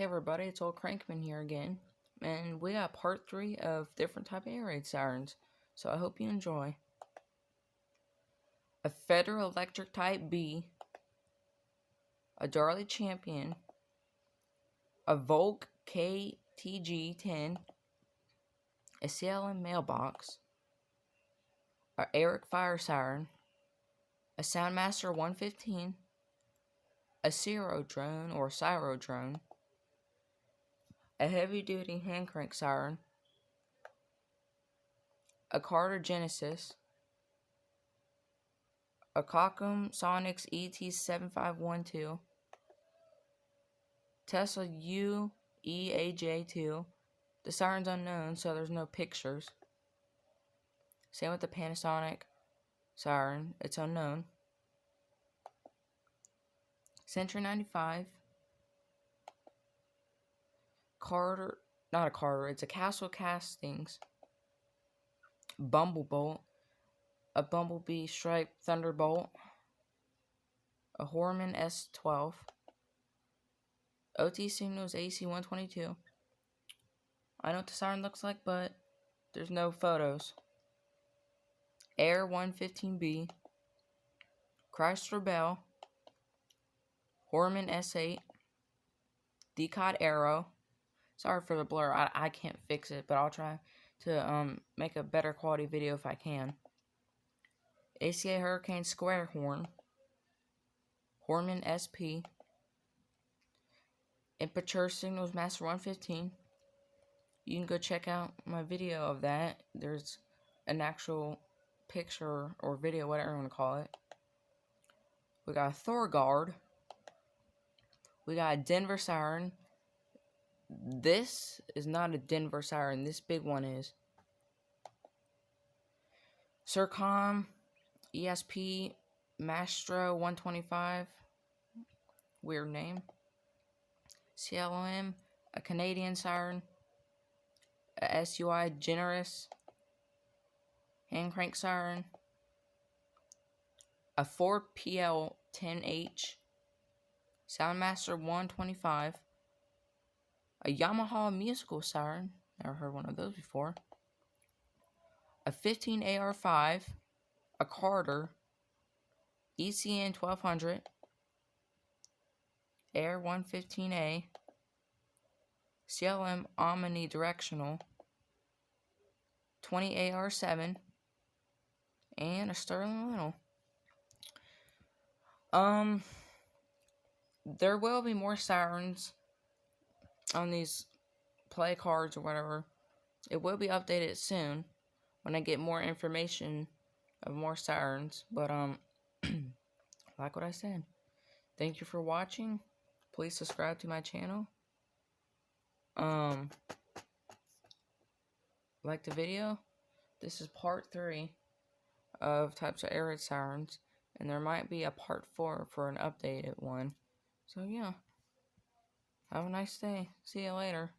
Hey everybody, it's old Crankman here again, and we got part 3 of different type of air raid sirens, so I hope you enjoy. A Federal Electric Type B, a Darley Champion, a Volk KTG-10, a CLM mailbox, a Eric fire siren, a Soundmaster 115, a Ciro drone or Ciro drone, a heavy-duty hand crank siren, a Carter Genesis, a Cockham Sonics ET7512, Tesla UEAJ2. The siren's unknown, so there's no pictures. Same with the Panasonic siren, it's unknown. Century 95. Carter, not a Carter, it's a Castle Castings. Bumblebolt, a Bumblebee Stripe Thunderbolt, a Horman S12, OT Signals AC122. I know what the siren looks like, but there's no photos. Air 115B, Chrysler Bell, Horman S8, Decod Arrow. Sorry for the blur, I can't fix it, but I'll try to make a better quality video if I can. ACA Hurricane Square Horn, Horman SP, Impeture Signals Master 115. You can go check out my video of that. There's an actual picture or video, whatever you want to call it. We got a Thorgard. We got a Denver siren. This is not a Denver siren. This big one is. Circom ESP Mastro 125. Weird name. CLM, a Canadian siren. A SUI Generous hand crank siren. A 4PL10H Soundmaster 125. A Yamaha musical siren. Never heard one of those before. A 15AR5. A Carter. ECN 1200. Air 115A. CLM omnidirectional. 20AR7. And a Sterling Little. There will be more sirens on these play cards or whatever. It will be updated soon when I get more information of more sirens. But like what I said, thank you for watching. Please subscribe to my channel. Like the video. This is part 3 of types of air raid sirens, and there might be a part 4 for an updated one. So yeah, have a nice day. See you later.